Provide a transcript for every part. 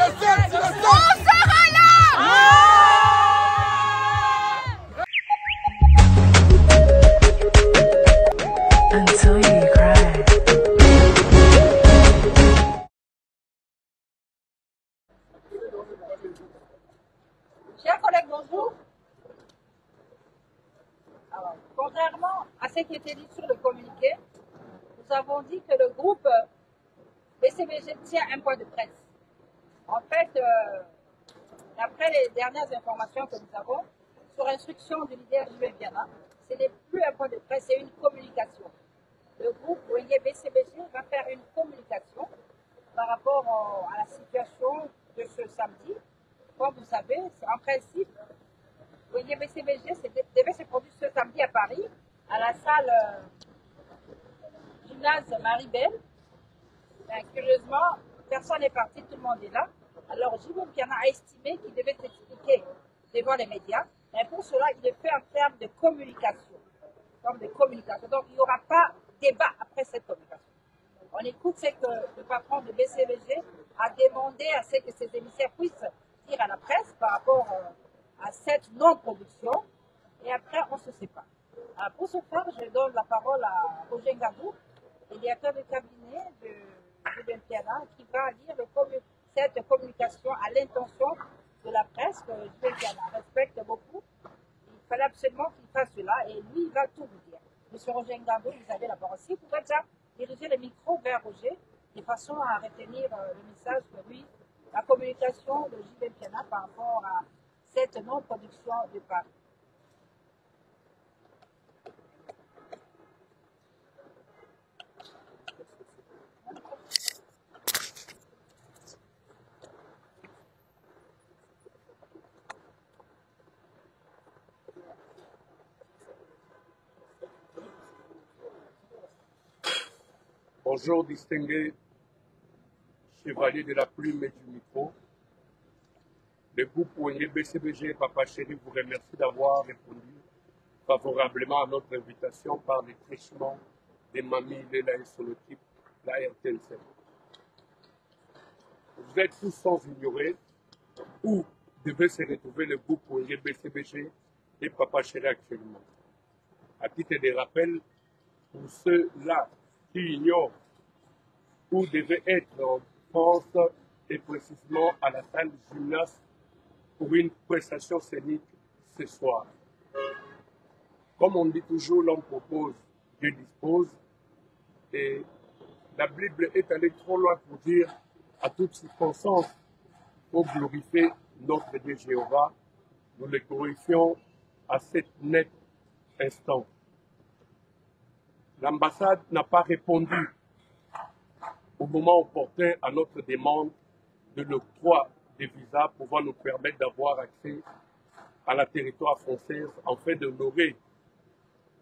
Until you cry. Chers collègues, bonjour. Alors, contrairement à ce qui était dit sur le communiqué, nous avons dit que le groupe BCBG tient un point de presse. En fait, d'après les dernières informations que nous avons, sur instruction du leader Jules Biana, ce n'est plus un point de presse, c'est une communication. Le groupe Wenge BCBG va faire une communication par rapport à la situation de ce samedi. Comme vous savez, en principe, Wenge BCBG devait se produire ce samedi à Paris, à la salle gymnase Marie-Belle. Curieusement, personne n'est parti, tout le monde est là. Alors, Jules Biana a estimé qu'il devait s'expliquer devant les médias, mais pour cela, il est fait en termes de communication. Donc, il n'y aura pas débat après cette communication. On écoute ce que le patron de BCBG a demandé à ce que ses émissaires puissent dire à la presse par rapport à cette non-production, et après, on se sépare. Alors, pour ce faire, je donne la parole à Roger Ngabou, le directeur de cabinet de Jules Biana, qui va lire cette communication à l'intention de la presse que Jules Biana respecte beaucoup. Il fallait absolument qu'il fasse cela et lui, il va tout vous dire. Monsieur Roger Ngabou, vous avez la parole. Si vous pouvez déjà diriger le micro vers Roger, de façon à retenir le message que lui, la communication de Jules Biana par rapport à cette non-production de Paris. Bonjour, distingués chevaliers de la plume et du micro. Le groupe Wenge BCBG et Papa Chéri vous remercie d'avoir répondu favorablement à notre invitation par les trichements des mamies Léla et son équipe, la RTNC. Vous êtes tous sans ignorer où devait se retrouver le groupe Wenge BCBG et Papa Chéri actuellement. À titre de rappel, pour ceux-là qui ignorent où devait être en France et précisément à la salle gymnase pour une prestation scénique ce soir. Comme on dit toujours, l'homme propose, Dieu dispose. Et la Bible est allée trop loin pour dire à toute circonstance pour glorifier notre Dieu Jéhovah. Nous le glorifions à cet net instant. L'ambassade n'a pas répondu au moment opportun à notre demande de l'octroi des visas pouvant nous permettre d'avoir accès à la territoire française afin d'honorer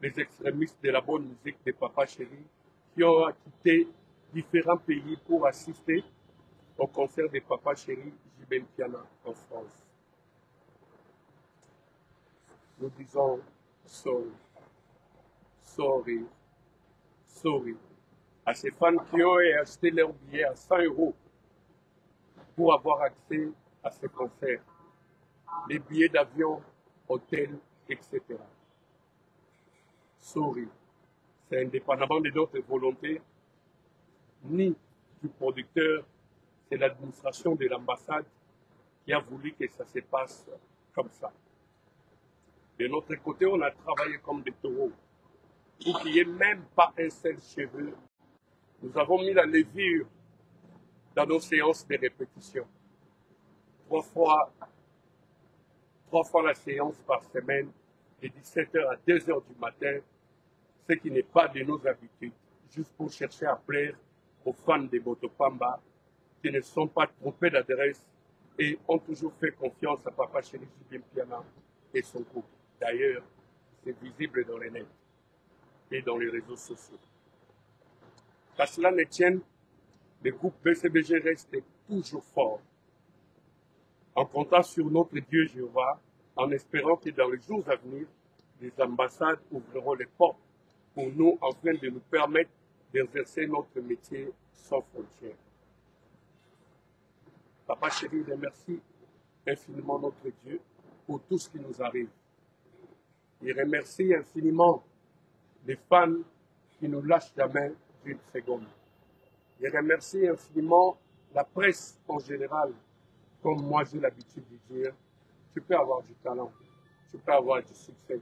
les extrémistes de la bonne musique de Papa Chéri qui ont quitté différents pays pour assister au concert de Papa Chéri Jules Biana en France. Nous disons sorry, sorry, sorry à ces fans qui ont acheté leur billet à 100 € pour avoir accès à ce concert, les billets d'avion, hôtel, etc. Sorry, c'est indépendamment de notre volonté, ni du producteur, c'est l'administration de l'ambassade qui a voulu que ça se passe comme ça. De notre côté, on a travaillé comme des taureaux pour qu'il n'y ait même pas un seul cheveu. Nous avons mis la levure dans nos séances de répétition. Trois fois la séance par semaine, de 17h à 2h du matin, ce qui n'est pas de nos habitudes, juste pour chercher à plaire aux fans de Motopamba qui ne sont pas trompés d'adresse et ont toujours fait confiance à Papa Chéri Jules Biana et son groupe. D'ailleurs, c'est visible dans les nets et dans les réseaux sociaux. Qu'à cela ne tienne, le groupe BCBG reste toujours fort, en comptant sur notre Dieu Jéhovah, en espérant que dans les jours à venir, les ambassades ouvriront les portes pour nous afin de nous permettre d'exercer notre métier sans frontières. Papa chéri, il remercie infiniment notre Dieu pour tout ce qui nous arrive. Il remercie infiniment les fans qui nous lâchent jamais d'une seconde. Il remercie infiniment la presse en général. Comme moi j'ai l'habitude de dire, tu peux avoir du talent, tu peux avoir du succès,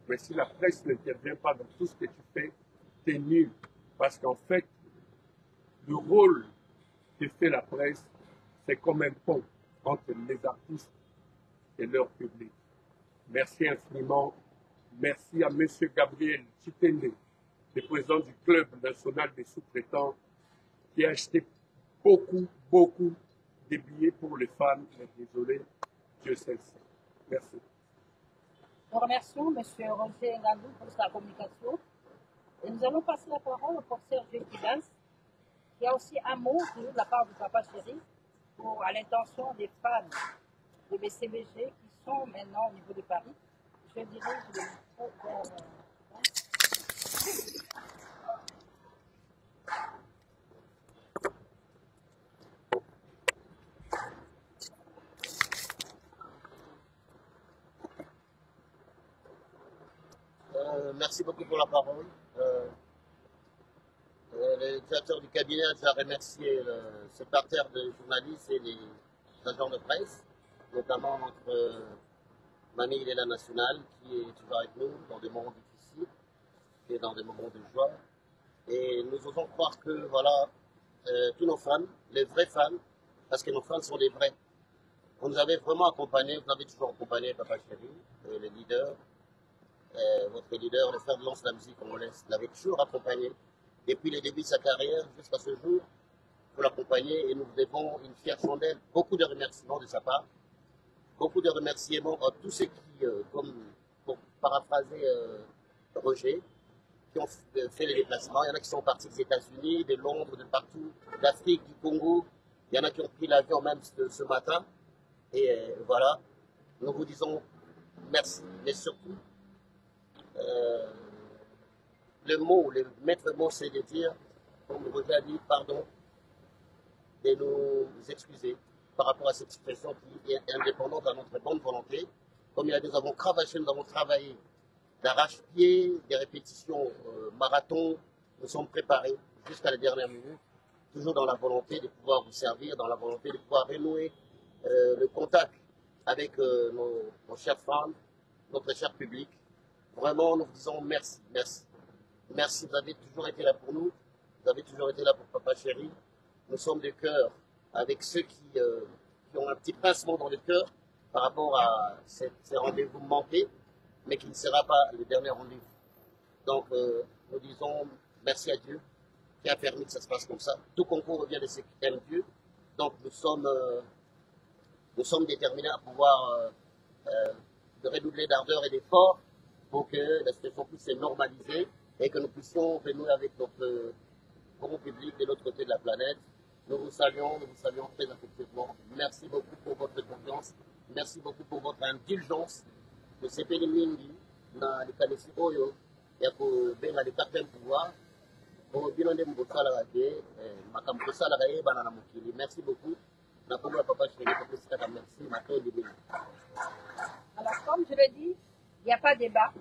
mais si la presse n'intervient pas dans tout ce que tu fais, tu es nul. Parce qu'en fait, le rôle que fait la presse, c'est comme un pont entre les artistes et leur public. Merci infiniment. Merci à M. Gabriel Chitende, le président du Club national des sous-traitants, qui a acheté beaucoup de billets pour les fans. Mais désolé, Dieu sait le sait. Merci. Nous remercions M. Roger Ngandou pour sa communication. Et nous allons passer la parole au professeur Jean-Kibas, qui a aussi un mot de la part du papa chéri à l'intention des fans de BCBG qui sont maintenant au niveau de Paris. Je dirige le micro vers... Merci beaucoup pour la parole. Le directeur du cabinet a déjà remercié ce parterre de journalistes et des agents de presse, notamment notre mamie Léla Nationale, qui est toujours avec nous dans des moments difficiles et dans des moments de joie. Et nous osons croire que voilà, tous nos fans, les vrais fans, parce que nos fans sont des vrais. Vous nous avez vraiment accompagnés, vous avez toujours accompagné Papa Chéri, les leaders. Votre leader, le fer de lance de la musique congolaise, l'avait toujours accompagné depuis le début de sa carrière jusqu'à ce jour. Vous l'accompagnez et nous vous devons une fière chandelle, beaucoup de remerciements de sa part, beaucoup de remerciements à tous ceux qui, comme pour paraphraser Roger, qui ont fait les déplacements. Il y en a qui sont partis des États-Unis, de Londres, de partout, d'Afrique, du Congo. Il y en a qui ont pris l'avion même ce matin. Et voilà, nous vous disons merci, mais surtout, le maître mot, c'est de dire, comme Roger a dit, pardon, de nous excuser par rapport à cette situation qui est indépendante de notre bonne volonté. Comme il a dit, nous avons cravaché, nous avons travaillé d'arrache-pied, des répétitions marathon, nous sommes préparés jusqu'à la dernière minute, toujours dans la volonté de pouvoir vous servir, dans la volonté de pouvoir renouer le contact avec nos chers fans, notre cher public. Vraiment, nous vous disons merci, merci. Merci, vous avez toujours été là pour nous, vous avez toujours été là pour Papa Chéri. Nous sommes de cœur avec ceux qui ont un petit pincement dans le cœur par rapport à ces rendez-vous manqués, mais qui ne sera pas le dernier rendez-vous. Donc, nous disons merci à Dieu qui a permis que ça se passe comme ça. Tout concours revient de ceux qui aiment Dieu. Donc, nous sommes déterminés à pouvoir de redoubler d'ardeur et d'effort pour que la situation puisse se normaliser et que nous puissions renouer avec notre grand public de l'autre côté de la planète. Nous vous saluons très affectueusement. Merci beaucoup pour votre confiance. Merci beaucoup pour votre indulgence. De sepeli mingi na likanisi oyo ya kobenga le quatrième pouvoir po bino nde bosalaka te makambo tosalaka yebana na mokili. Merci beaucoup. Na kombo ya Papa Chéri topesikaka merci matondi bino. Alors, comme je l'ai dit, il n'y a pas débat,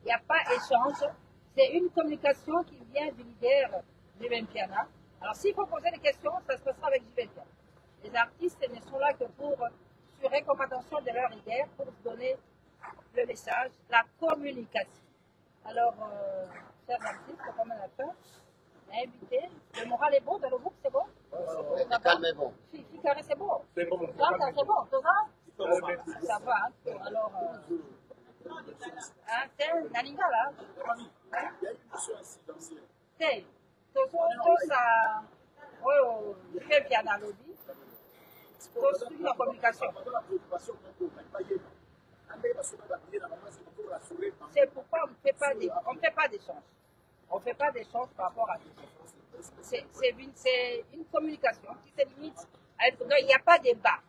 il n'y a pas échange. C'est une communication qui vient du leader Jiben Piana. Alors, s'il faut poser des questions, ça se passera avec Jiben Piana. Les artistes ne sont là que pour, sur recommandation de leur leader, pour donner le message, la communication. Alors, chers artistes, comme on a fait, invité. Le moral est bon dans le groupe, c'est bon? Le calme est bon. Ficare, c'est bon. C'est bon. C'est bon, tout ça? Ça va, hein? Alors, Naninga, là? Il y a une mission incidentielle. Tous ça, oui, très bien à lobby. Tous la communication. C'est pourquoi on ne fait pas d'échange. On ne fait pas d'échange par rapport à ça. C'est une communication qui se limite à être. Il n'y a pas de débat.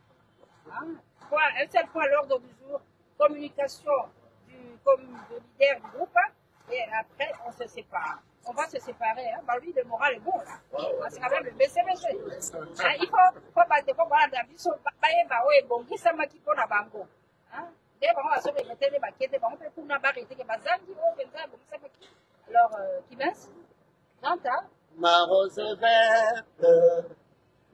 Hein? Un seul point à l'ordre du jour, communication du leader du groupe, et après on se sépare. on va se séparer. Hein. Bah, lui, le moral est bon. Là. C'est quand même le BCBC. Hein, il faut battre, voilà, la vie, bon, qui s'est maquillé pour la banque. Alors, qui mince? Ma rose verte,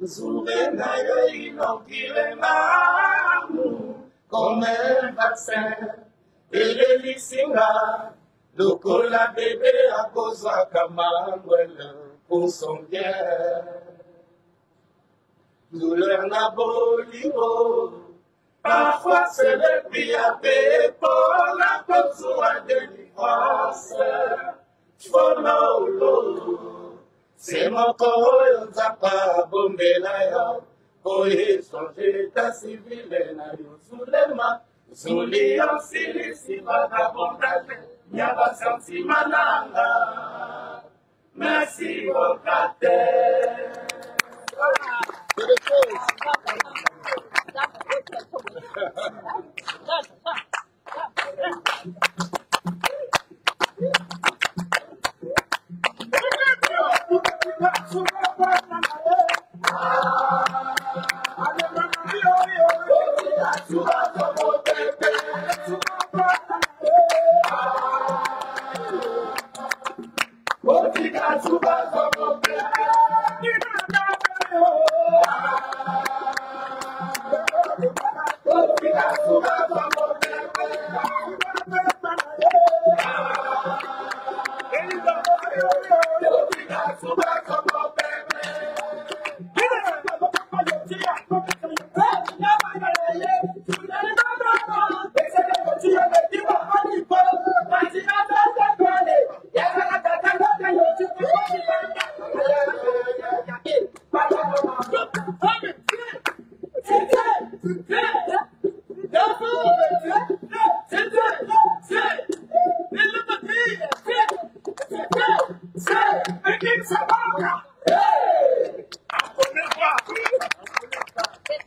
Zouvena inocule l'amour comme un vaccin. Et le lissinga, le cola bébé à cause à Kamangwele pour son bien. Douleur n'a boliro. Parfois c'est le piapé pour la console de délivrance. Fonolo, c'est mon corps, Zapa, Bombelayo, pour échanger ta civile, Nayo, Zulema, Zulian, Silisi, Vagabondage, Yaba Santimananga. Merci, Bocate.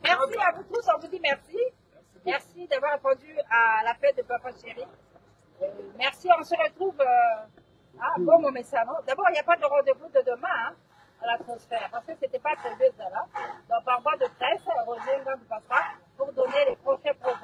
Merci à vous tous, on vous dit merci. Merci d'avoir répondu à la fête de Papa Chéri. Merci, on se retrouve bon moment ça. D'abord, il n'y a pas de rendez-vous de demain hein, à la transfert, parce que ce n'était pas prévu ça là. Donc, par voie de presse, Roger nous passera pour donner les prochains programmes.